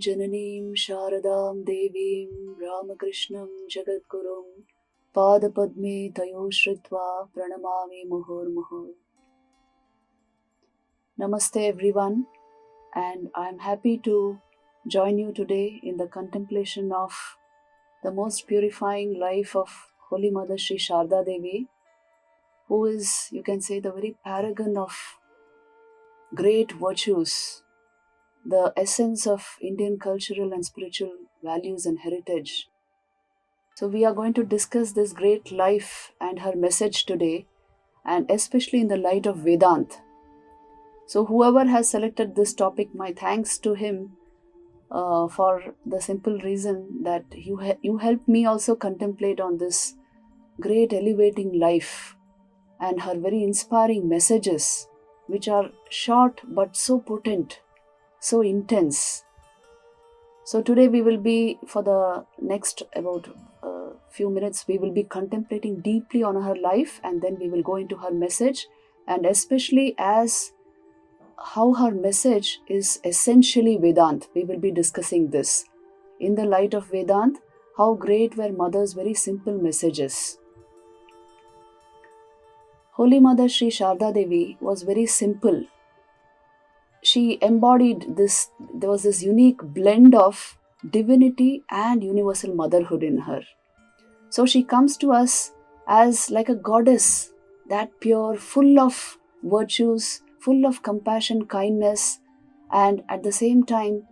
Jananీం Sharadam Devīm Ramakrishnam Jagadgurum Padapadme Tayo Shritva Pranamami Muhur. Namaste everyone, and I'm happy to join you today in the contemplation of the most purifying life of Holy Mother Sri Sharda Devi, who is, you can say, the very paragon of great virtues, the essence of Indian cultural and spiritual values and heritage. So we are going to discuss this great life and her message today, and especially in the light of Vedanta. So whoever has selected this topic, my thanks to him for the simple reason that you helped me also contemplate on this great elevating life and her very inspiring messages, which are short but so potent, so intense. So today we will be, for the next about few minutes, we will be contemplating deeply on her life, and then we will go into her message, and especially as how her message is essentially Vedanta. We will be discussing this in the light of Vedanta, how great were Mother's very simple messages. Holy Mother Sri Sharda Devi was very simple. She embodied this, there was this unique blend of divinity and universal motherhood in her. So she comes to us as like a goddess, that pure, full of virtues, full of compassion, kindness, and at the same time,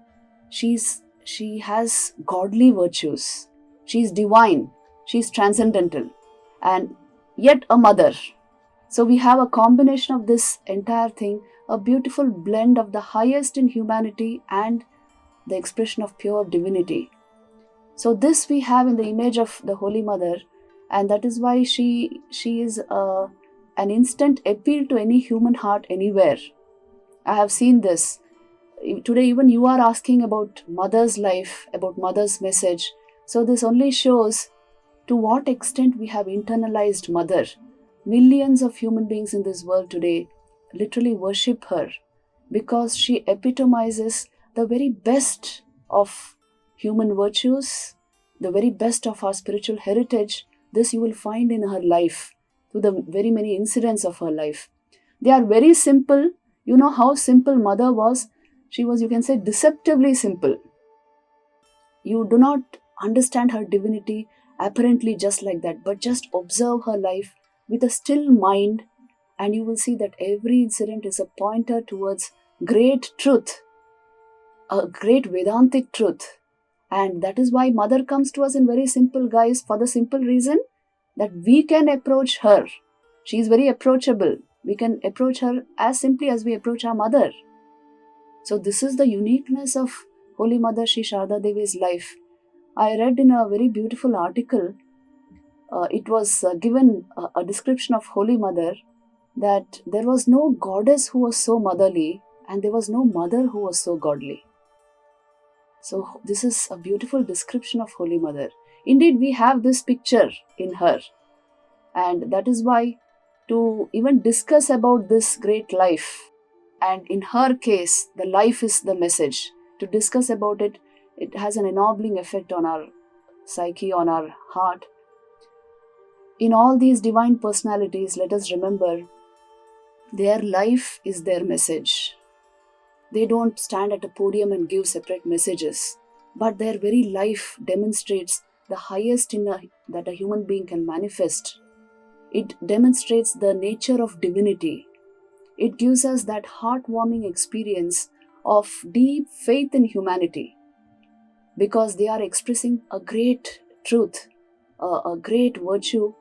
she has godly virtues. She's divine, she's transcendental, and yet a mother. So we have a combination of this entire thing, a beautiful blend of the highest in humanity and the expression of pure divinity. So this we have in the image of the Holy Mother, and that is why she is an instant appeal to any human heart anywhere. I have seen this. Today even you are asking about Mother's life, about Mother's message. So this only shows to what extent we have internalized Mother. Millions of human beings in this world today literally worship her because she epitomizes the very best of human virtues, the very best of our spiritual heritage. This you will find in her life, through the very many incidents of her life. They are very simple. You know how simple Mother was. She was, you can say, deceptively simple. You do not understand her divinity apparently just like that, but just observe her life with a still mind, and you will see that every incident is a pointer towards great truth, a great Vedantic truth. And that is why Mother comes to us in very simple guise, for the simple reason that we can approach her. She is very approachable. We can approach her as simply as we approach our mother. So this is the uniqueness of Holy Mother Sri Sharda Devi's life. I read in a very beautiful article, it was given a description of Holy Mother, that there was no goddess who was so motherly, and there was no mother who was so godly. So this is a beautiful description of Holy Mother. Indeed, we have this picture in her, and that is why to even discuss about this great life, and in her case, the life is the message. To discuss about it, it has an ennobling effect on our psyche, on our heart. In all these divine personalities, let us remember, their life is their message. They don't stand at a podium and give separate messages, but their very life demonstrates the highest that a human being can manifest. It demonstrates the nature of divinity. It gives us that heartwarming experience of deep faith in humanity, because they are expressing a great truth, a great virtue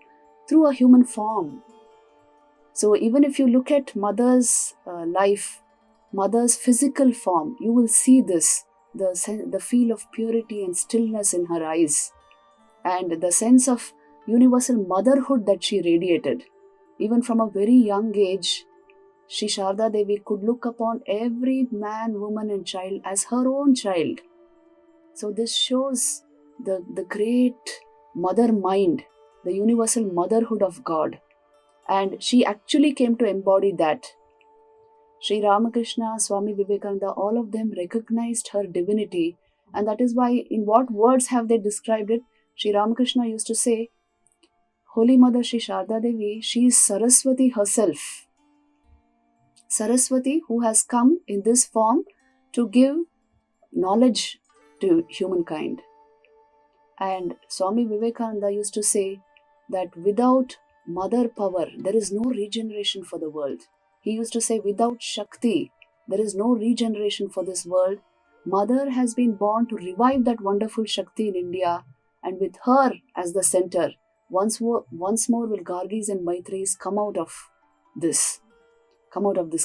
through a human form. So even if you look at Mother's life, Mother's physical form, you will see this, the feel of purity and stillness in her eyes, and the sense of universal motherhood that she radiated. Even from a very young age, Sri Sharda Devi could look upon every man, woman and child as her own child. So this shows the great mother mind, the universal motherhood of God. And she actually came to embody that. Sri Ramakrishna, Swami Vivekananda, all of them recognized her divinity And that is why, in what words have they described it? Sri Ramakrishna used to say, Holy Mother Sri Sharda Devi, she is Saraswati herself. Saraswati, who has come in this form to give knowledge to humankind. And Swami Vivekananda used to say that without mother power, there is no regeneration for the world. He used to say, without Shakti, there is no regeneration for this world. Mother has been born to revive that wonderful Shakti in India, and with her as the center, once more will Gargis and Maitris come out of this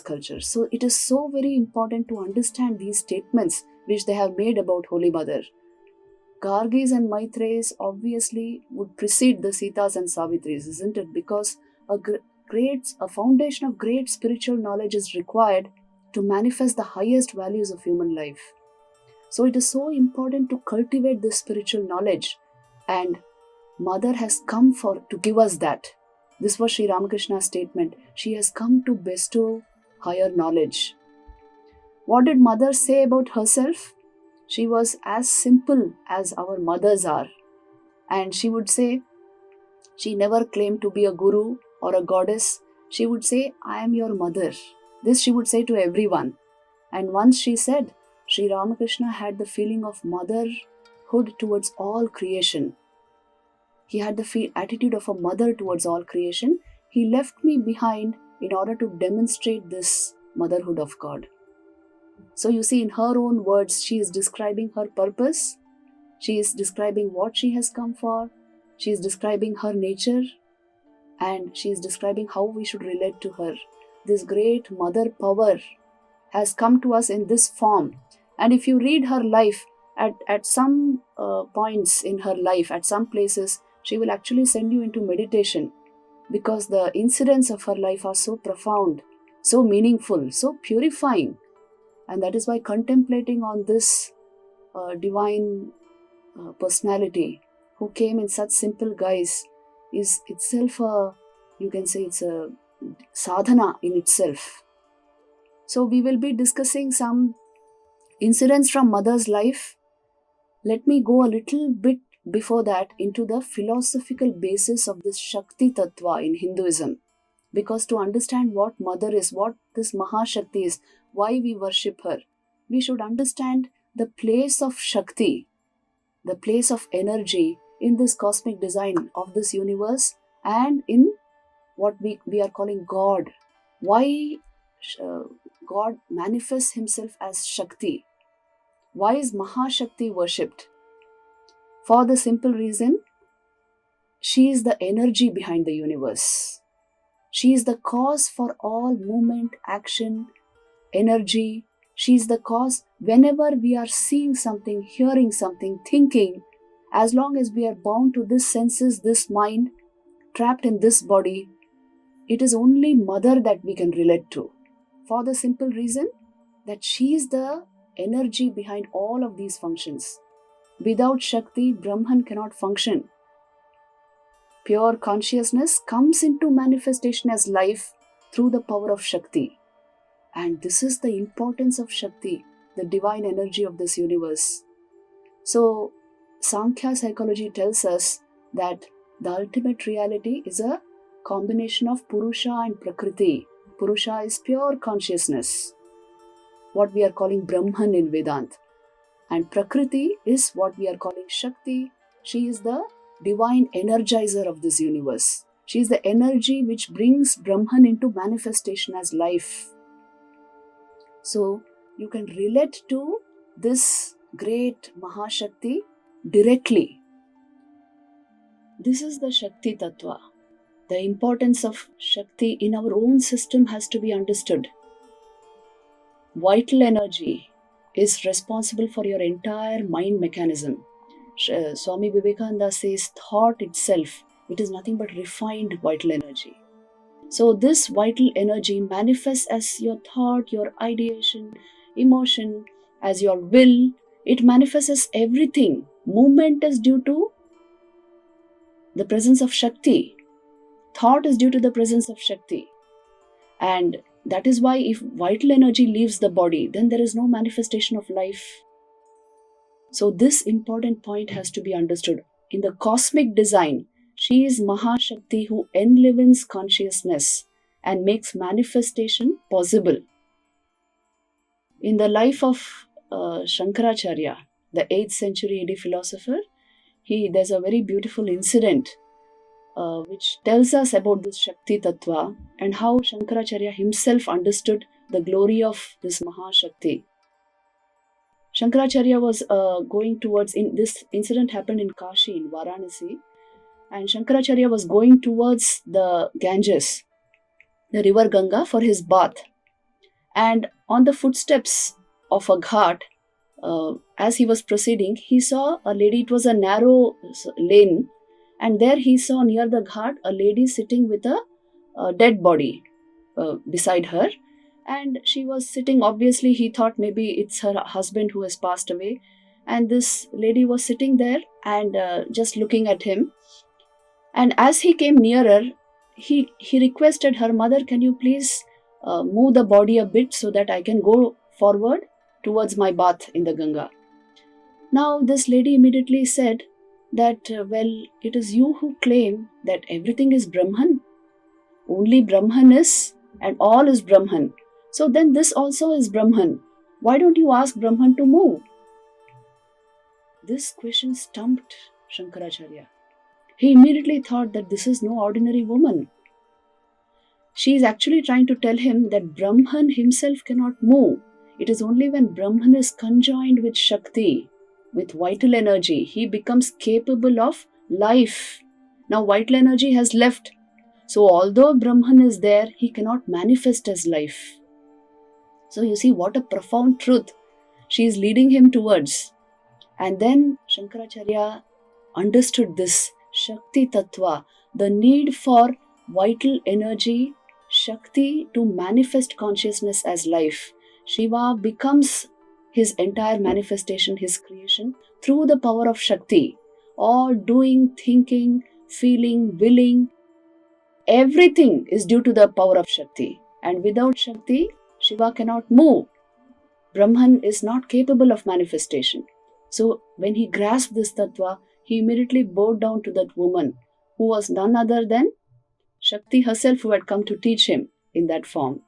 culture. So it is so very important to understand these statements which they have made about Holy Mother. Gargis and Maitreys obviously would precede the Sitas and Savitris, isn't it? Because a foundation of great spiritual knowledge is required to manifest the highest values of human life. So it is so important to cultivate this spiritual knowledge, and Mother has come to give us that. This was Sri Ramakrishna's statement. She has come to bestow higher knowledge. What did Mother say about herself? She was as simple as our mothers are. And she would say, she never claimed to be a guru or a goddess. She would say, I am your mother. This she would say to everyone. And once she said, Sri Ramakrishna had the feeling of motherhood towards all creation. He had the attitude of a mother towards all creation. He left me behind in order to demonstrate this motherhood of God. So you see, in her own words, she is describing her purpose. She is describing what she has come for. She is describing her nature. And she is describing how we should relate to her. This great mother power has come to us in this form. And if you read her life, at some points in her life, at some places, she will actually send you into meditation, because the incidents of her life are so profound, so meaningful, so purifying. And that is why contemplating on this divine personality who came in such simple guise is itself you can say it's a sadhana in itself. So we will be discussing some incidents from Mother's life. Let me go a little bit before that into the philosophical basis of this Shakti Tattva in Hinduism. Because to understand what Mother is, what this Mahashakti is, why we worship her, we should understand the place of Shakti, the place of energy in this cosmic design of this universe, and in what we are calling God. Why God manifests himself as Shakti? Why is Mahashakti worshipped? For the simple reason, she is the energy behind the universe. She is the cause for all movement, action, energy. She is the cause whenever we are seeing something, hearing something, thinking. As long as we are bound to this senses, this mind, trapped in this body, it is only Mother that we can relate to. For the simple reason that she is the energy behind all of these functions. Without Shakti, Brahman cannot function. Pure consciousness comes into manifestation as life through the power of Shakti. And this is the importance of Shakti, the divine energy of this universe. So, Sankhya psychology tells us that the ultimate reality is a combination of Purusha and Prakriti. Purusha is pure consciousness, what we are calling Brahman in Vedanta. And Prakriti is what we are calling Shakti. She is the divine energizer of this universe. She is the energy which brings Brahman into manifestation as life. So you can relate to this great Mahashakti directly. This is the Shakti Tattva. The importance of Shakti in our own system has to be understood. Vital energy is responsible for your entire mind mechanism. Swami Vivekananda says thought itself, it is nothing but refined vital energy. So this vital energy manifests as your thought, your ideation, emotion, as your will. It manifests as everything. Movement is due to the presence of Shakti. Thought is due to the presence of Shakti. And that is why if vital energy leaves the body, then there is no manifestation of life. So this important point has to be understood. In the cosmic design, she is Mahashakti who enlivens consciousness and makes manifestation possible. In the life of Shankaracharya, the 8th century AD philosopher, there's a very beautiful incident which tells us about this Shakti Tattva and how Shankaracharya himself understood the glory of this Mahashakti. Shankaracharya was going towards, this incident happened in Kashi, in Varanasi, and Shankaracharya was going towards the Ganges, the river Ganga, for his bath. And on the footsteps of a ghat, as he was proceeding, he saw a lady. It was a narrow lane, and there he saw near the ghat a lady sitting with a dead body beside her. And she was sitting, obviously he thought maybe it's her husband who has passed away. And this lady was sitting there and just looking at him. And as he came nearer, he requested her, "Mother, can you please move the body a bit so that I can go forward towards my bath in the Ganga?" Now this lady immediately said that, "Well, it is you who claim that everything is Brahman. Only Brahman is, and all is Brahman. So then this also is Brahman. Why don't you ask Brahman to move?" This question stumped Shankaracharya. He immediately thought that this is no ordinary woman. She is actually trying to tell him that Brahman himself cannot move. It is only when Brahman is conjoined with Shakti, with vital energy, he becomes capable of life. Now vital energy has left. So although Brahman is there, he cannot manifest as life. So you see what a profound truth she is leading him towards. And then Shankaracharya understood this Shakti Tattva, the need for vital energy, Shakti, to manifest consciousness as life. Shiva becomes his entire manifestation, his creation, through the power of Shakti. All doing, thinking, feeling, willing, everything is due to the power of Shakti. And without Shakti, Shiva cannot move. Brahman is not capable of manifestation. So when he grasped this tattva, he immediately bowed down to that woman, who was none other than Shakti herself, who had come to teach him in that form.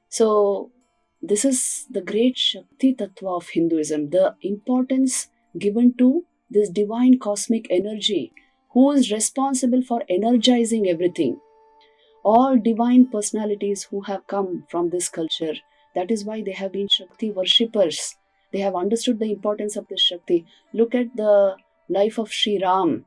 So this is the great Shakti Tattva of Hinduism, the importance given to this divine cosmic energy, who is responsible for energizing everything. All divine personalities who have come from this culture, that is why they have been Shakti worshippers. They have understood the importance of this Shakti. Look at the life of Sri Ram.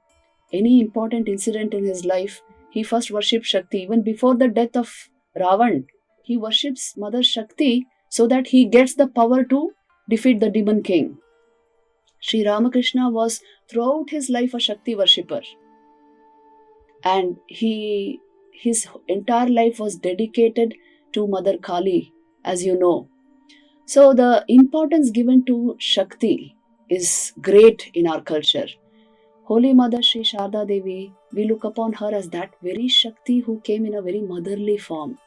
Any important incident in his life, he first worshipped Shakti. Even before the death of Ravan, he worships Mother Shakti so that he gets the power to defeat the demon king. Sri Ramakrishna was throughout his life a Shakti worshipper. And his entire life was dedicated to Mother Kali, as you know. So the importance given to Shakti is great in our culture. Holy Mother Sri Sharda Devi, we look upon her as that very Shakti who came in a very motherly form.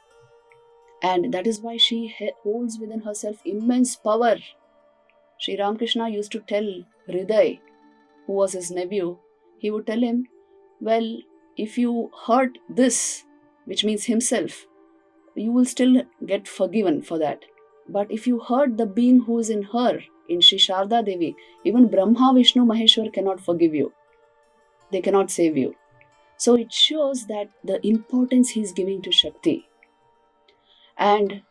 And that is why she holds within herself immense power. Sri Ramakrishna used to tell Hriday, who was his nephew, he would tell him, "Well, if you hurt this," which means himself, "you will still get forgiven for that. But if you hurt the being who is in her, in Sri Sharda Devi, even Brahma, Vishnu, Maheshwar cannot forgive you. They cannot save you." So it shows that the importance he is giving to Shakti. And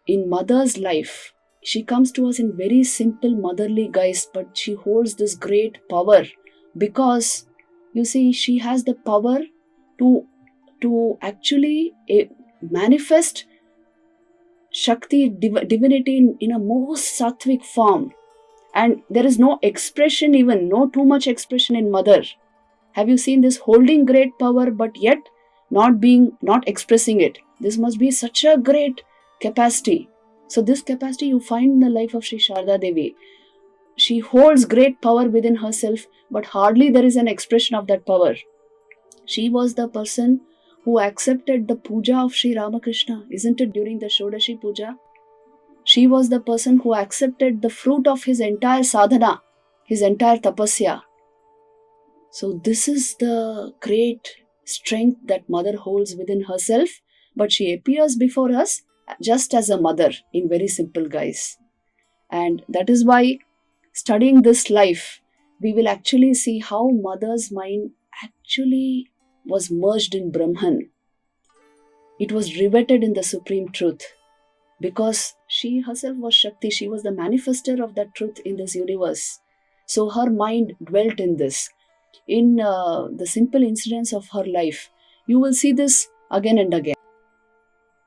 in Mother's life, she comes to us in very simple motherly guise, but she holds this great power because, you see, she has the power to actually manifest Shakti, divinity in a most sattvic form. And there is no expression, even no too much expression in Mother. Have you seen this? Holding great power but yet not expressing it. This must be such a great capacity. So this capacity you find in the life of Sri Sharda Devi. She holds great power within herself, but hardly there is an expression of that power. She was the person who accepted the puja of Sri Ramakrishna, isn't it, during the Shodashi puja? She was the person who accepted the fruit of his entire sadhana. his entire tapasya. So this is the great strength that mother holds within herself, but she appears before us just as a mother in very simple guise. And that is why studying this life, we will actually see how mother's mind actually was merged in Brahman. It was riveted in the supreme truth because she herself was Shakti. She was the manifester of that truth in this universe. So her mind dwelt in this. In the simple incidents of her life, you will see this again and again.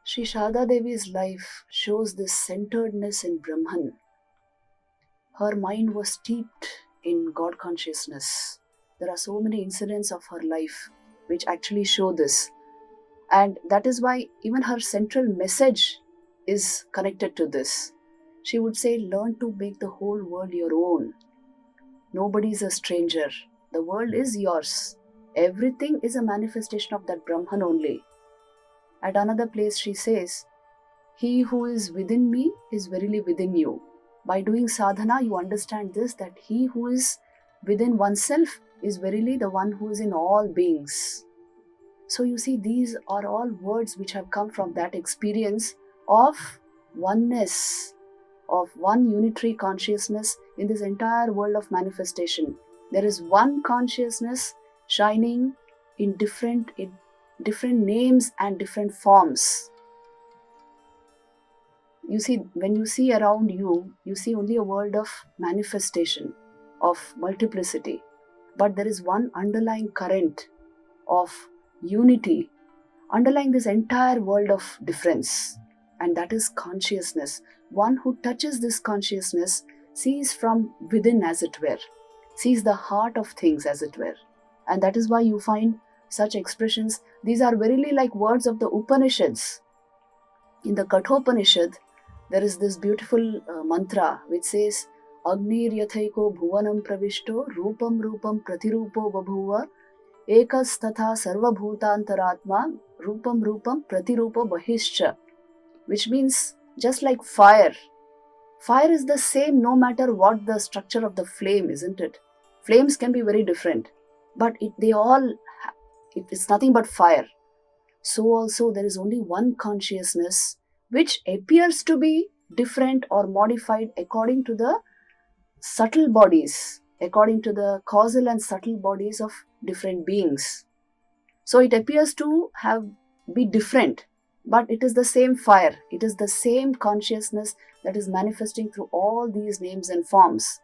Sri Sharda Devi's life shows this centeredness in Brahman. Her mind was steeped in God consciousness. There are so many incidents of her life which actually show this. And that is why even her central message is connected to this. She would say, learn to make the whole world your own. Nobody is a stranger. The world is yours. Everything is a manifestation of that Brahman only. At another place she says, he who is within me is verily within you. By doing sadhana, you understand this, that he who is within oneself is verily the one who is in all beings. So you see, these are all words which have come from that experience of oneness, of one unitary consciousness in this entire world of manifestation. There is one consciousness shining in different names and different forms. You see, when you see around you, you see only a world of manifestation, of multiplicity. But there is one underlying current of unity, underlying this entire world of difference. And that is consciousness. One who touches this consciousness sees from within, as it were, sees the heart of things, as it were. And that is why you find such expressions. These are verily like words of the Upanishads. In the Kathopanishad, there is this beautiful mantra which says, Agnir yathaiko bhuvanam pravishto rupam rupam pratirupo babhuva ekas tatha sarva bhutantaratma rupam rupam pratirupo bahischa, which means just like fire. Fire is the same no matter what the structure of the flame, isn't it? Flames can be very different, but it's nothing but fire. So also there is only one consciousness which appears to be different or modified according to the subtle bodies, according to the causal and subtle bodies of different beings. So it appears to be different, but it is the same fire. It is the same consciousness that is manifesting through all these names and forms.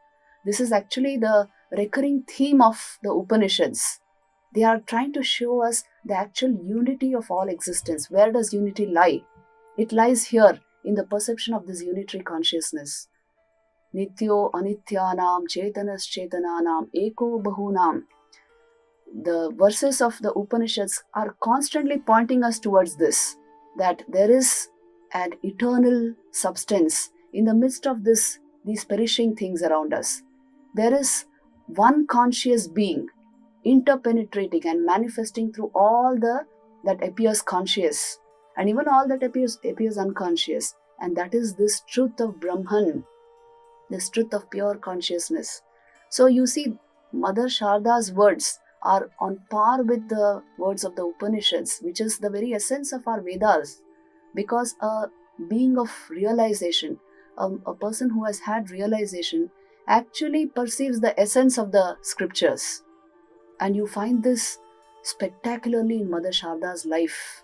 This is actually the recurring theme of the Upanishads. They are trying to show us the actual unity of all existence. Where does unity lie? It lies here in the perception of this unitary consciousness. Nityo anityanam chetanas chetananam eko bahunam. The verses of the Upanishads are constantly pointing us towards this, that there is an eternal substance in the midst of these perishing things around us. There is one conscious being interpenetrating and manifesting through all that appears conscious, and even all that appears unconscious. And that is this truth of Brahman, this truth of pure consciousness. So you see, Mother Sharda's words are on par with the words of the Upanishads, which is the very essence of our Vedas, because a being of realization, a person who has had realization, actually perceives the essence of the scriptures. And you find this spectacularly in Mother Sharda's life.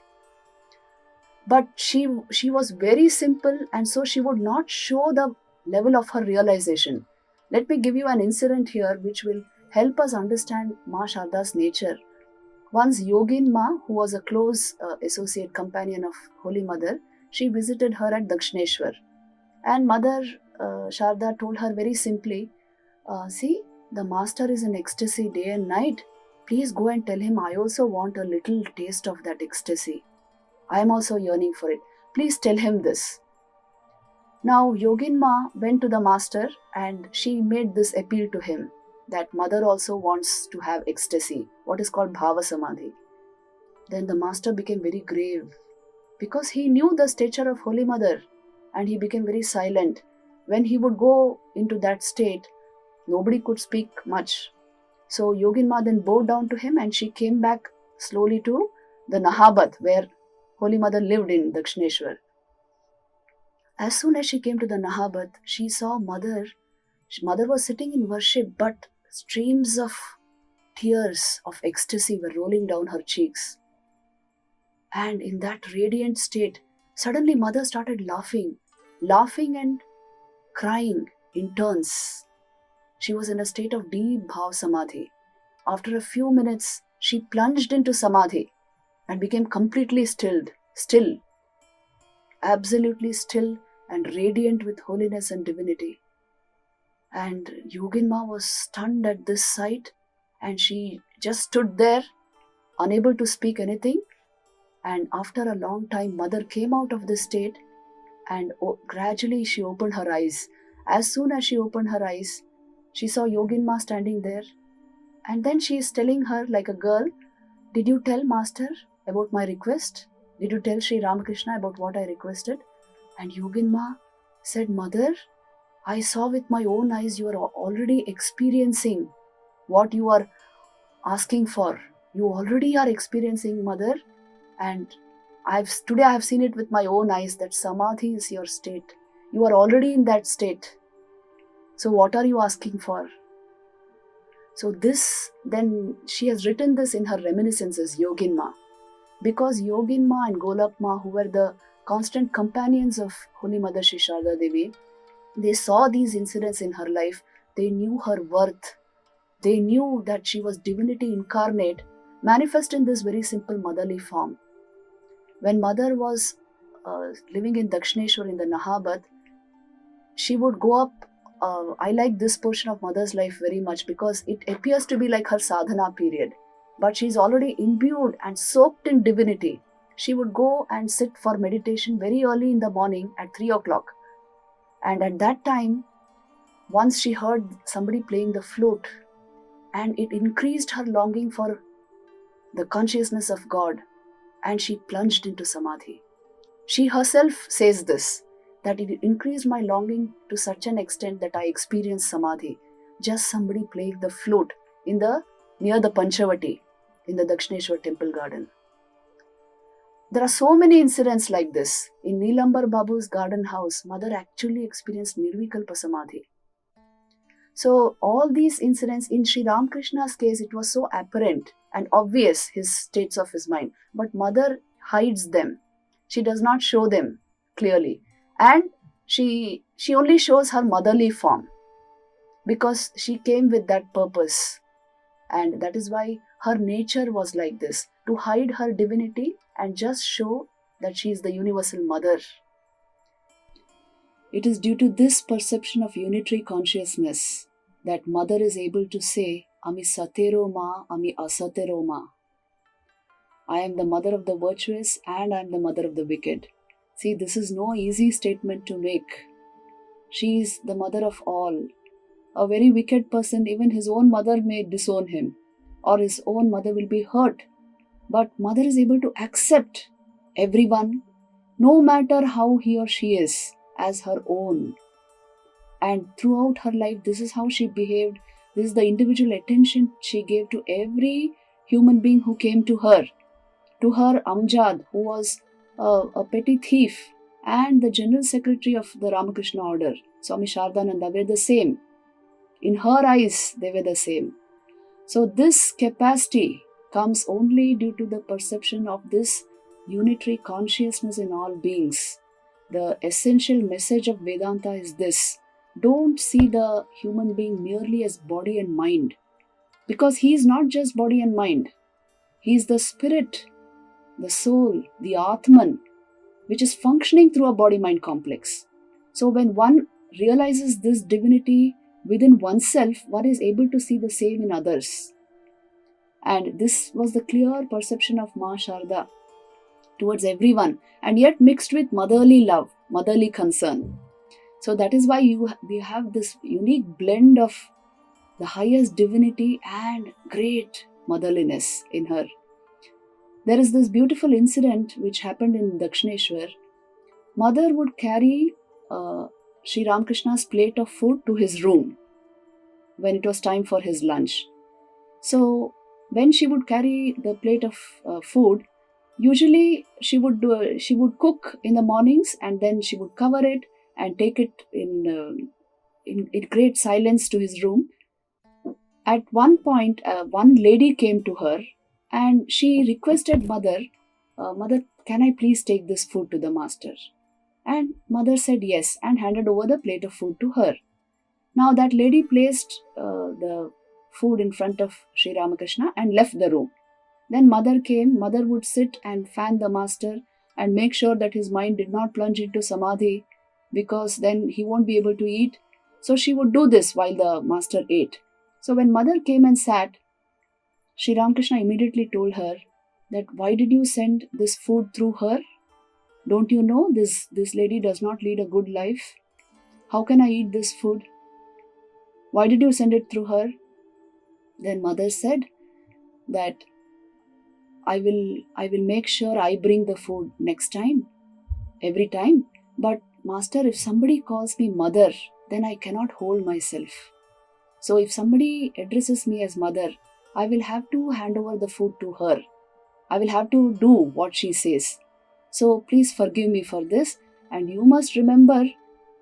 But she was very simple, and so she would not show the level of her realization. Let me give you an incident here which will help us understand Ma Sharda's nature. Once Yogin Ma, who was a close associate companion of Holy Mother, she visited her at Dakshineshwar. And Mother Sharda told her very simply, see, the master is in ecstasy day and night. Please go and tell him I also want a little taste of that ecstasy. I am also yearning for it. Please tell him this. Now Yogin Ma went to the master and she made this appeal to him, that mother also wants to have ecstasy, what is called Bhava Samadhi. Then the master became very grave because he knew the stature of Holy Mother, and he became very silent. When he would go into that state, Nobody could speak much. So Yogin Ma then bowed down to him and she came back slowly to the Nahabad where Holy Mother lived in Dakshineshwar. As soon as she came to the Nahabad, she saw Mother. Mother was sitting in worship, but streams of tears of ecstasy were rolling down her cheeks. And in that radiant state, suddenly Mother started laughing and crying in turns. She was in a state of deep bhav samadhi. After a few minutes, she plunged into samadhi and became completely still, absolutely still and radiant with holiness and divinity. And Yogin Ma was stunned at this sight and she just stood there, unable to speak anything. And after a long time, Mother came out of this state and gradually she opened her eyes. As soon as she opened her eyes, she saw Yogin Ma standing there. And then she is telling her like a girl, "Did you tell Master about my request? Did you tell Sri Ramakrishna about what I requested?" And Yogin Ma said, "Mother, I saw with my own eyes you are already experiencing what you are asking for. You already are experiencing, Mother. And today I have seen it with my own eyes that samadhi is your state. You are already in that state. So what are you asking for?" So this, then she has written this in her reminiscences, Yogin Ma. Because Yogin Ma and Golap Ma, who were the constant companions of Holy Mother Sri Sharda Devi, they saw these incidents in her life. They knew her worth. They knew that she was divinity incarnate, manifest in this very simple motherly form. When Mother was living in Dakshineshwar in the Nahabad, she would go up. I like this portion of Mother's life very much because it appears to be like her sadhana period. But she's already imbued and soaked in divinity. She would go and sit for meditation very early in the morning at 3 o'clock. And at that time, once she heard somebody playing the flute, and it increased her longing for the consciousness of God, and she plunged into samadhi. She herself says this, that it increased my longing to such an extent that I experienced samadhi. Just somebody playing the flute near the Panchavati, in the Dakshineshwar temple garden. There are so many incidents like this. In Neelambar Babu's garden house, Mother actually experienced Nirvikalpa Samadhi. So all these incidents, in Sri Ramakrishna's case, it was so apparent and obvious, his states of his mind. But Mother hides them. She does not show them clearly. And she only shows her motherly form because she came with that purpose. And that is why her nature was like this, to hide her divinity and just show that she is the universal mother. It is due to this perception of unitary consciousness that Mother is able to say, "Ami satero ma, ami asatero ma." I am the mother of the virtuous and I am the mother of the wicked. See, this is no easy statement to make. She is the mother of all. A very wicked person, even his own mother may disown him, or his own mother will be hurt. But Mother is able to accept everyone, no matter how he or she is, as her own. And throughout her life, this is how she behaved. This is the individual attention she gave to every human being who came to her. To her Amjad, who was a petty thief, and the General Secretary of the Ramakrishna Order, Swami Shardananda, were the same. In her eyes, they were the same. So this capacity comes only due to the perception of this unitary consciousness in all beings. The essential message of Vedanta is this: don't see the human being merely as body and mind, because he is not just body and mind. He is the spirit, the soul, the Atman, which is functioning through a body-mind complex. So when one realizes this divinity within oneself, one is able to see the same in others. And this was the clear perception of Ma Sharda towards everyone, and yet mixed with motherly love, motherly concern. So that is why we have this unique blend of the highest divinity and great motherliness in her. There is this beautiful incident which happened in Dakshineshwar. Mother would carry Sri Ramakrishna's plate of food to his room. when it was time for his lunch. So when she would carry the plate of food, usually she would cook in the mornings, and then she would cover it and take it in great silence to his room. At one point, one lady came to her and she requested mother, Mother, can I please take this food to the master? And mother said yes and handed over the plate of food to her. Now that lady placed the food in front of Sri Ramakrishna and left the room. Then mother came. Mother would sit and fan the master and make sure that his mind did not plunge into samadhi, because then he won't be able to eat. So she would do this while the master ate. So when mother came and sat, Sri Ramakrishna immediately told her that, why did you send this food through her? Don't you know this lady does not lead a good life? How can I eat this food? Why did you send it through her? Then mother said that I will make sure I bring the food next time, every time. But master, if somebody calls me mother, then I cannot hold myself. So if somebody addresses me as mother, I will have to hand over the food to her. I will have to do what she says. So please forgive me for this, and you must remember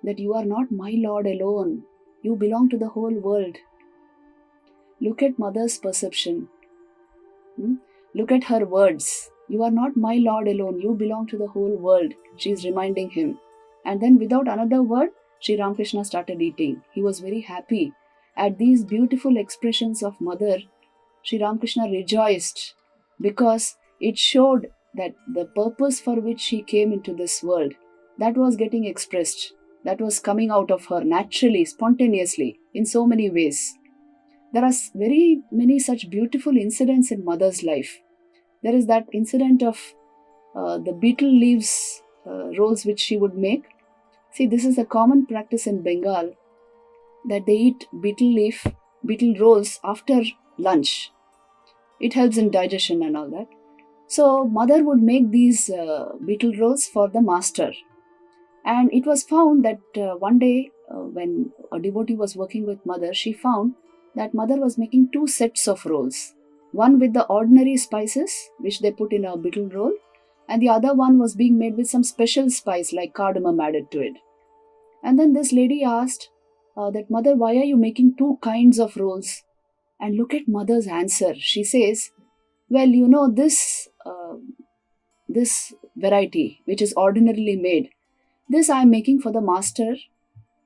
that you are not my Lord alone. You belong to the whole world. Look at mother's perception. Look at her words. You are not my Lord alone. You belong to the whole world. She is reminding him. And then without another word, Sri Ramakrishna started eating. He was very happy. At these beautiful expressions of mother, Sri Ramakrishna rejoiced, because it showed that the purpose for which she came into this world, that was getting expressed. That was coming out of her naturally, spontaneously, in so many ways. There are very many such beautiful incidents in mother's life. There is that incident of the betel leaves rolls which she would make. See, this is a common practice in Bengal, that they eat betel rolls after lunch. It helps in digestion and all that. So mother would make these betel rolls for the master. And it was found that one day when a devotee was working with mother, she found that mother was making 2 sets of rolls. One with the ordinary spices which they put in a betel roll, and the other one was being made with some special spice like cardamom added to it. And then this lady asked that, Mother, why are you making 2 kinds of rolls? And look at mother's answer. She says, well, you know, this variety which is ordinarily made, this I am making for the master,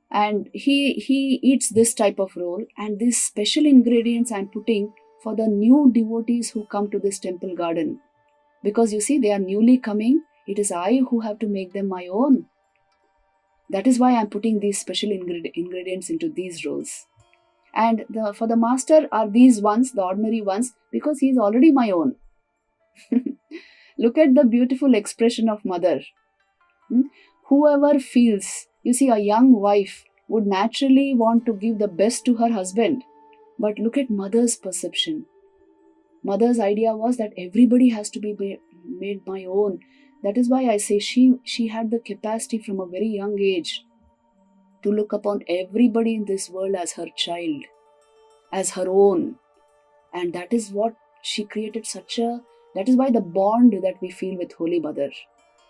and he eats this type of roll, and these special ingredients I am putting for the new devotees who come to this temple garden. Because you see, they are newly coming. It is I who have to make them my own. That is why I am putting these special ingredients into these rolls. And for the master are these ones, the ordinary ones, because he is already my own. Look at the beautiful expression of mother. Whoever feels, you see, a young wife would naturally want to give the best to her husband. But look at mother's perception. Mother's idea was that everybody has to be made my own. That is why I say she had the capacity from a very young age to look upon everybody in this world as her child, as her own. And that is what she created that is why the bond that we feel with Holy Mother.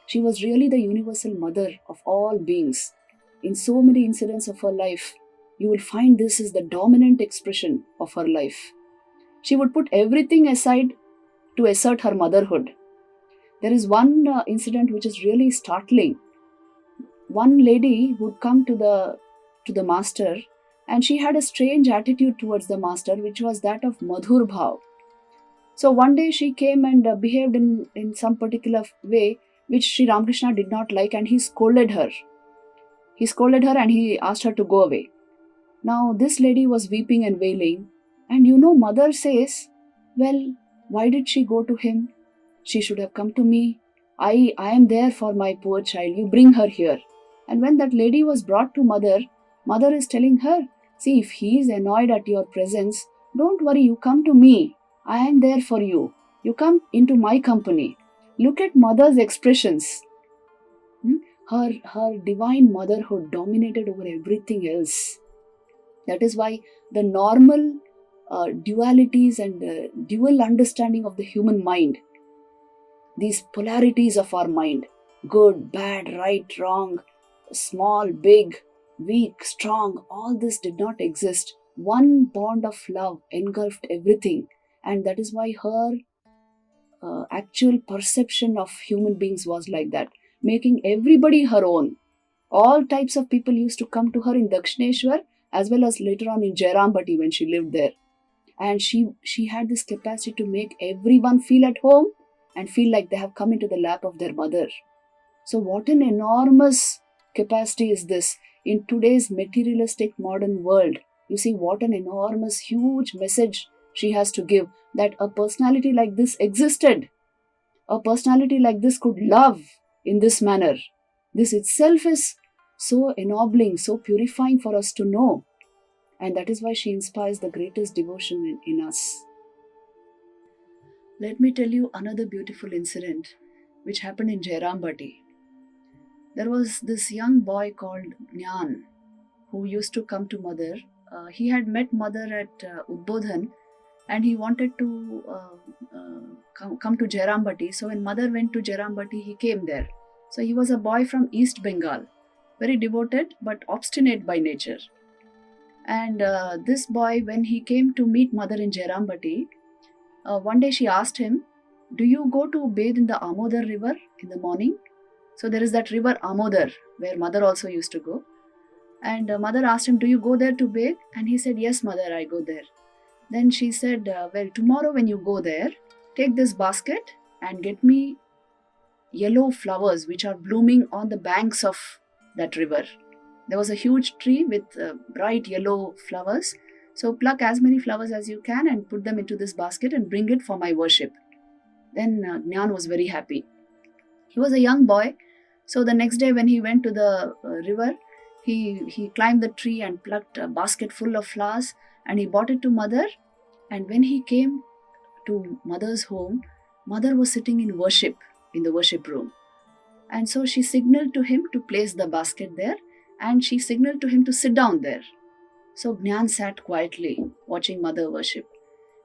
She was really the universal mother of all beings. In so many incidents of her life, you will find this is the dominant expression of her life. She would put everything aside to assert her motherhood. There is one incident which is really startling. One lady would come to the master, and she had a strange attitude towards the master, which was that of Madhur Bhav. So one day she came and behaved in some particular way which Sri Ramakrishna did not like, and he scolded her. He scolded her and he asked her to go away. Now this lady was weeping and wailing, and you know, mother says, well, why did she go to him? She should have come to me. I am there for my poor child. You bring her here. And when that lady was brought to mother, mother is telling her, see, if he is annoyed at your presence, don't worry, you come to me. I am there for you. You come into my company. Look at mother's expressions. Her divine motherhood dominated over everything else. That is why the normal dualities and dual understanding of the human mind, these polarities of our mind, good, bad, right, wrong, small, big, weak, strong, all this did not exist. One bond of love engulfed everything. And that is why her actual perception of human beings was like that, making everybody her own. All types of people used to come to her in Dakshineshwar as well as later on in Jairambati when she lived there. And she had this capacity to make everyone feel at home and feel like they have come into the lap of their mother. So what an enormous capacity is this in today's materialistic modern world. You see what an enormous huge message she has to give, that a personality like this existed. A personality like this could love in this manner. This itself is so ennobling, so purifying for us to know. And that is why she inspires the greatest devotion in us. Let me tell you another beautiful incident which happened in Jairambati. There was this young boy called Nyan who used to come to mother. He had met mother at Udbodhan, and he wanted to come to Jairambati. So when mother went to Jairambati, he came there. So he was a boy from East Bengal, very devoted but obstinate by nature. And this boy, when he came to meet mother in Jairambati, one day she asked him, "Do you go to bathe in the Amodar river in the morning?" So there is that river Amodar where mother also used to go. And mother asked him, "Do you go there to bathe?" And he said, "Yes, mother, I go there." Then she said, "Well, tomorrow when you go there, take this basket and get me yellow flowers which are blooming on the banks of that river." There was a huge tree with bright yellow flowers. So pluck as many flowers as you can and put them into this basket and bring it for my worship. Then Gnan was very happy. He was a young boy. So the next day when he went to the river, he climbed the tree and plucked a basket full of flowers and he brought it to mother. And when he came to mother's home, mother was sitting in worship in the worship room. And so she signaled to him to place the basket there, and she signaled to him to sit down there. So Gnan sat quietly watching mother worship.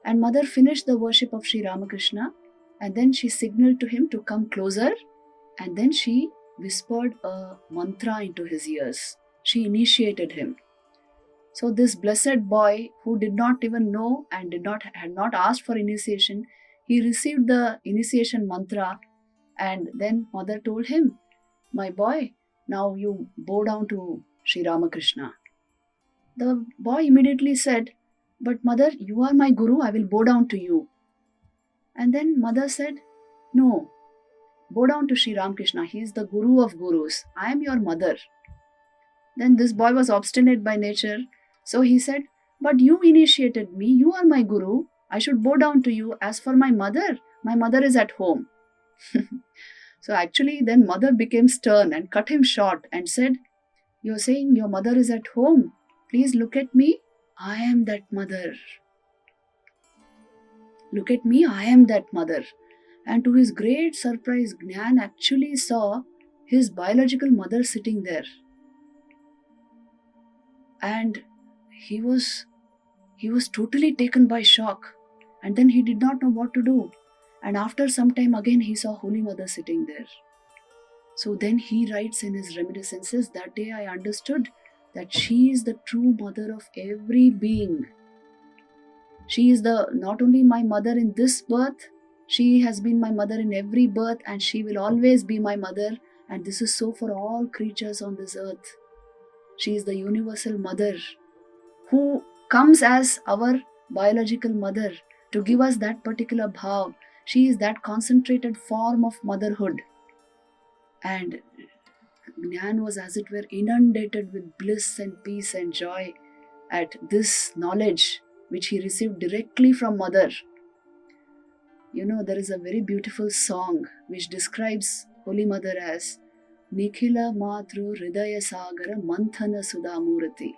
And mother finished the worship of Sri Ramakrishna, and then she signaled to him to come closer, and then she whispered a mantra into his ears. She initiated him. So this blessed boy who did not even know and had not asked for initiation, he received the initiation mantra, and then mother told him, "My boy, now you bow down to Sri Ramakrishna." The boy immediately said, "But mother, you are my guru, I will bow down to you." And then mother said, "No, bow down to Sri Ramakrishna, he is the guru of gurus, I am your mother." Then this boy was obstinate by nature, so he said, "But you initiated me, you are my guru, I should bow down to you. As for my mother is at home." So actually then mother became stern and cut him short and said, "You're saying your mother is at home? Please look at me. I am that mother. Look at me, I am that mother." And to his great surprise, Gnan actually saw his biological mother sitting there. And he was totally taken by shock. And then he did not know what to do. And after some time again he saw Holy Mother sitting there. So then he writes in his reminiscences, "That day I understood that she is the true mother of every being. She is not only my mother in this birth, she has been my mother in every birth, and she will always be my mother, and this is so for all creatures on this earth. She is the universal mother who comes as our biological mother to give us that particular bhav. She is that concentrated form of motherhood." And Gnan was, as it were, inundated with bliss and peace and joy at this knowledge which he received directly from mother. You know, there is a very beautiful song which describes Holy Mother as Nikhila Matru Hridaya Sagara Manthana Sudhamurati,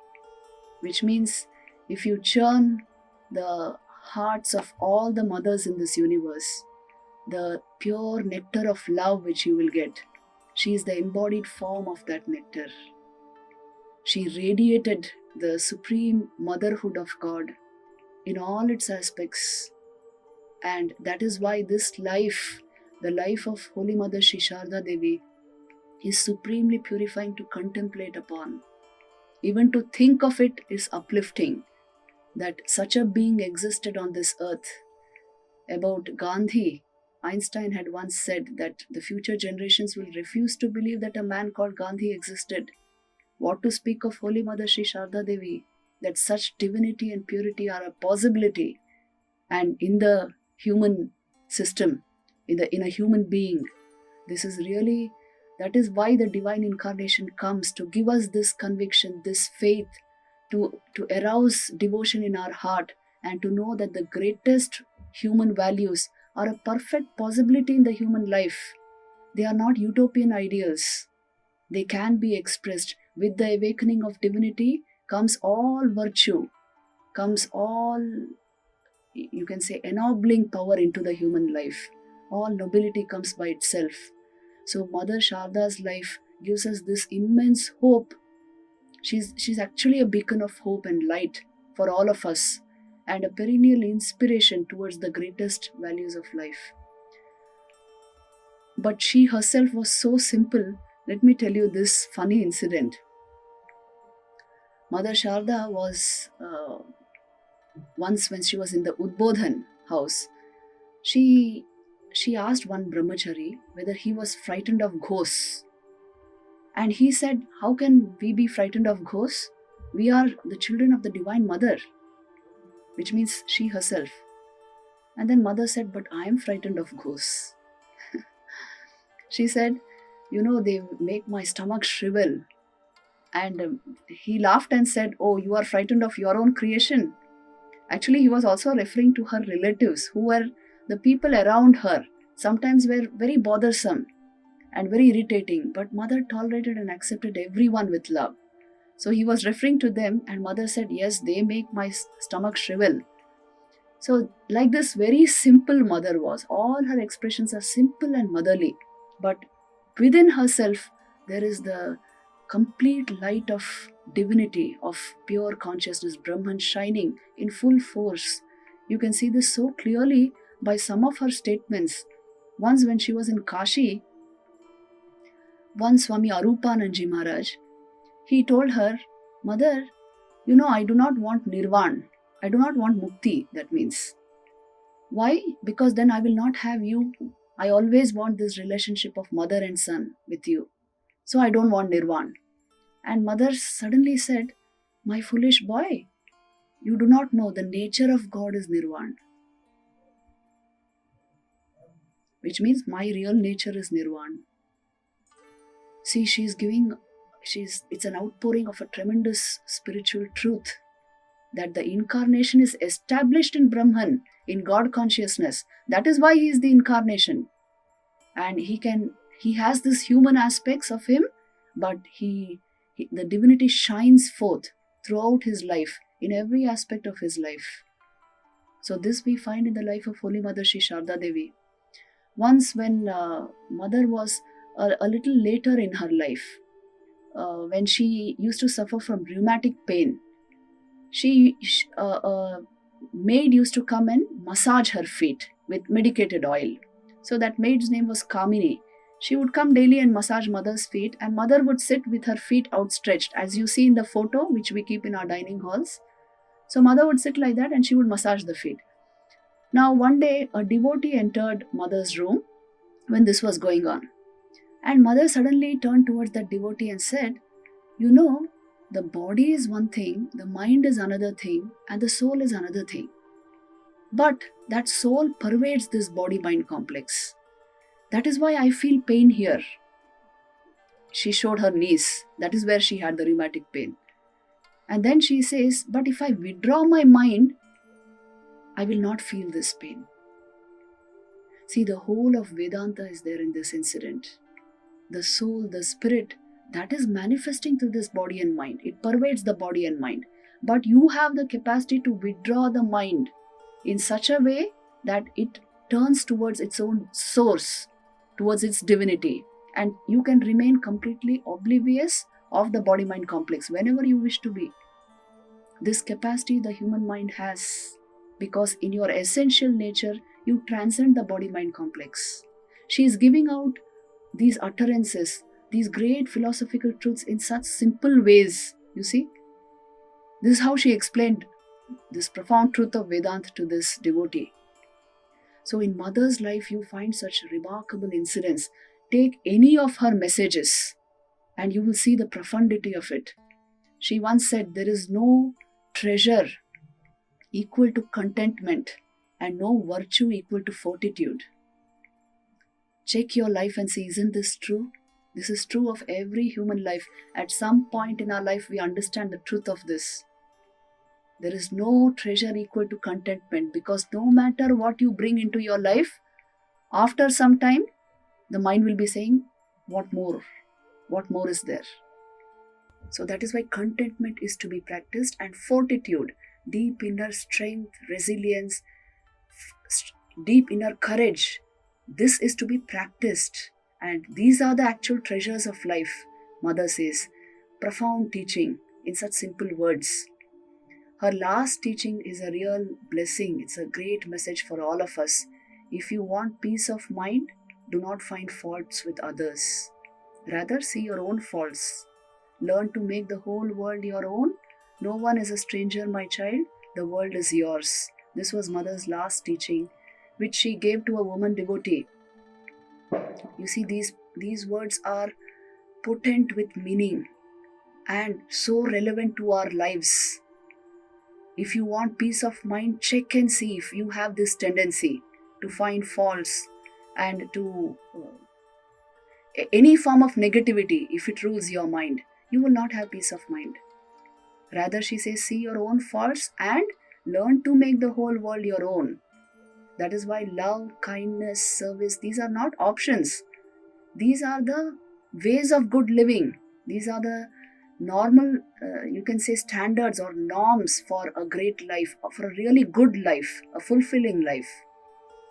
which means if you churn the hearts of all the mothers in this universe, the pure nectar of love which you will get, she is the embodied form of that nectar. She radiated the supreme motherhood of God in all its aspects. And that is why this life, the life of Holy Mother Sri Sharda Devi, is supremely purifying to contemplate upon. Even to think of it is uplifting, that such a being existed on this earth. About Gandhi, Einstein had once said that the future generations will refuse to believe that a man called Gandhi existed. What to speak of Holy Mother Sri Sharda Devi, that such divinity and purity are a possibility. And in the human system, in a human being, this is really, that is why the divine incarnation comes, to give us this conviction, this faith, to arouse devotion in our heart, and to know that the greatest human values are a perfect possibility in the human life. They are not utopian ideals. They can be expressed. With the awakening of divinity comes all virtue, comes all, you can say, ennobling power into the human life. All nobility comes by itself. So Mother Sharda's life gives us this immense hope. She's actually a beacon of hope and light for all of us, and a perennial inspiration towards the greatest values of life. But she herself was so simple. Let me tell you this funny incident. Mother Sharda was once, when she was in the Udbodhan house, she asked one brahmachari whether he was frightened of ghosts. And he said, how can we be frightened of ghosts? We are the children of the Divine Mother, which means she herself. And then Mother said, but I am frightened of ghosts. She said, they make my stomach shrivel. And he laughed and said, oh, you are frightened of your own creation. Actually, he was also referring to her relatives, who were the people around her. Sometimes were very bothersome and very irritating, but Mother tolerated and accepted everyone with love. So he was referring to them, and Mother said, yes, they make my stomach shrivel. So like this, very simple Mother was. All her expressions are simple and motherly, but within herself there is the complete light of divinity, of pure consciousness, Brahman, shining in full force. You can see this so clearly by some of her statements. Once when she was in Kashi, one Swami Arupananji Maharaj, he told her, Mother, I do not want nirvan. I do not want mukti, that means. Why? Because then I will not have you. I always want this relationship of mother and son with you. So I don't want nirvan. And Mother suddenly said, my foolish boy, you do not know the nature of God is nirvan. Which means my real nature is nirvan. See, it's an outpouring of a tremendous spiritual truth, that the incarnation is established in Brahman, in God consciousness. That is why he is the incarnation. And he has these human aspects of him, but the divinity shines forth throughout his life, in every aspect of his life. So this we find in the life of Holy Mother Sri Sharda Devi. Once when Mother was a little later in her life, when she used to suffer from rheumatic pain, maid used to come and massage her feet with medicated oil. So that maid's name was Kamini. She would come daily and massage Mother's feet, and Mother would sit with her feet outstretched, as you see in the photo which we keep in our dining halls. So Mother would sit like that and she would massage the feet. Now one day a devotee entered Mother's room when this was going on. And Mother suddenly turned towards that devotee and said, the body is one thing, the mind is another thing, and the soul is another thing. But that soul pervades this body-mind complex. That is why I feel pain here. She showed her knees. That is where she had the rheumatic pain. And then she says, but if I withdraw my mind, I will not feel this pain. See, the whole of Vedanta is there in this incident. The soul, the spirit, that is manifesting through this body and mind. It pervades the body and mind. But you have the capacity to withdraw the mind in such a way that it turns towards its own source, towards its divinity. And you can remain completely oblivious of the body-mind complex whenever you wish to be. This capacity the human mind has, because in your essential nature, you transcend the body mind complex. She is giving out these utterances, these great philosophical truths in such simple ways. You see, this is how she explained this profound truth of Vedanta to this devotee. So, in Mother's life, you find such remarkable incidents. Take any of her messages and you will see the profundity of it. She once said, there is no treasure equal to contentment and no virtue equal to fortitude. Check your life and see, isn't this true? This is true of every human life. At some point in our life, we understand the truth of this. There is no treasure equal to contentment, because no matter what you bring into your life, after some time, the mind will be saying, what more? What more is there? So that is why contentment is to be practiced, and fortitude, deep inner strength, resilience, deep inner courage, this is to be practiced. And these are the actual treasures of life, Mother says. Profound teaching in such simple words. Her last teaching is a real blessing. It's a great message for all of us. If you want peace of mind, do not find faults with others. Rather, see your own faults. Learn to make the whole world your own. No one is a stranger, my child. The world is yours. This was Mother's last teaching, which she gave to a woman devotee. You see, these words are potent with meaning and so relevant to our lives. If you want peace of mind, check and see if you have this tendency to find faults and to any form of negativity. If it rules your mind, you will not have peace of mind. Rather, she says, see your own faults and learn to make the whole world your own. That is why love, kindness, service, these are not options. These are the ways of good living. These are the normal, you can say, standards or norms for a great life, for a really good life, a fulfilling life.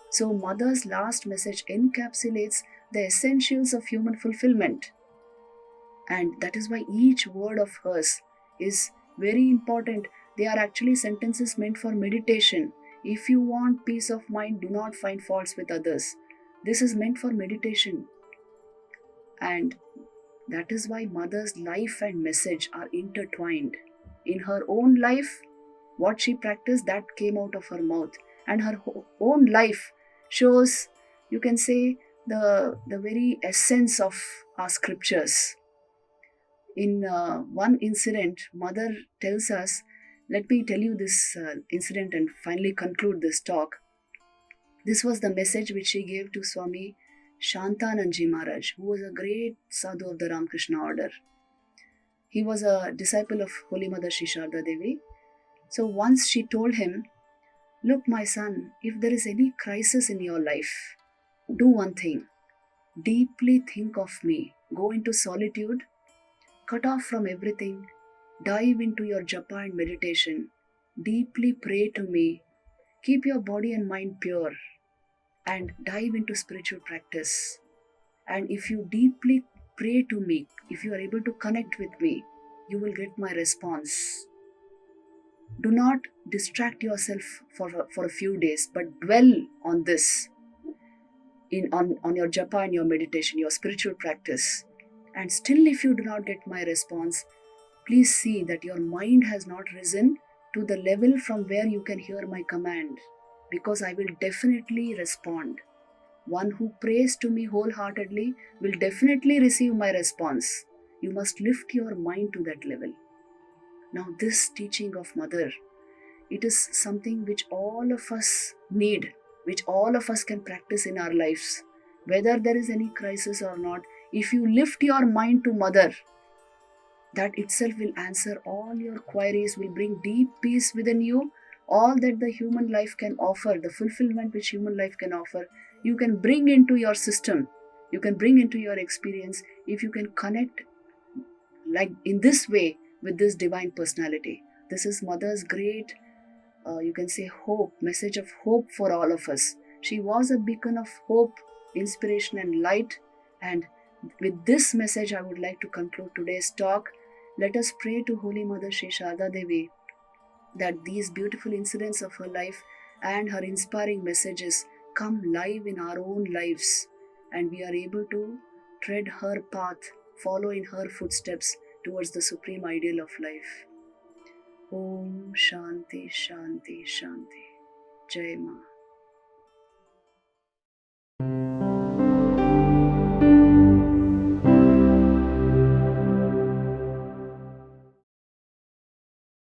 So Mother's last message encapsulates the essentials of human fulfillment. And that is why each word of hers is very important. They are actually sentences meant for meditation. If you want peace of mind, do not find faults with others. This is meant for meditation. And that is why Mother's life and message are intertwined. In her own life, what she practiced, that came out of her mouth. And her own life shows, you can say, the very essence of our scriptures. In one incident, Mother tells us, let me tell you this incident and finally conclude this talk. This was the message which she gave to Swami Shantananji Maharaj, who was a great sadhu of the Ramakrishna order. He was a disciple of Holy Mother Sri Sharda Devi. So once she told him, look, my son, if there is any crisis in your life, do one thing. Deeply think of me. Go into solitude. Cut off from everything. Dive into your japa and meditation. Deeply pray to me. Keep your body and mind pure. And dive into spiritual practice. And if you deeply pray to me, if you are able to connect with me, you will get my response. Do not distract yourself for a few days, but dwell on this, on your japa and your meditation, your spiritual practice. And still if you do not get my response, please see that your mind has not risen to the level from where you can hear my command, because I will definitely respond. One who prays to me wholeheartedly will definitely receive my response. You must lift your mind to that level. Now this teaching of Mother, it is something which all of us need, which all of us can practice in our lives. Whether there is any crisis or not, if you lift your mind to Mother, that itself will answer all your queries, will bring deep peace within you. All that the human life can offer, the fulfillment which human life can offer, you can bring into your system, you can bring into your experience if you can connect like in this way with this divine personality. This is Mother's great, you can say, hope, message of hope for all of us. She was a beacon of hope, inspiration and light. And with this message, I would like to conclude today's talk. Let us pray to Holy Mother Sri Sharda Devi that these beautiful incidents of her life and her inspiring messages come live in our own lives, and we are able to tread her path, follow in her footsteps towards the supreme ideal of life. Om Shanti Shanti Shanti. Jai Ma.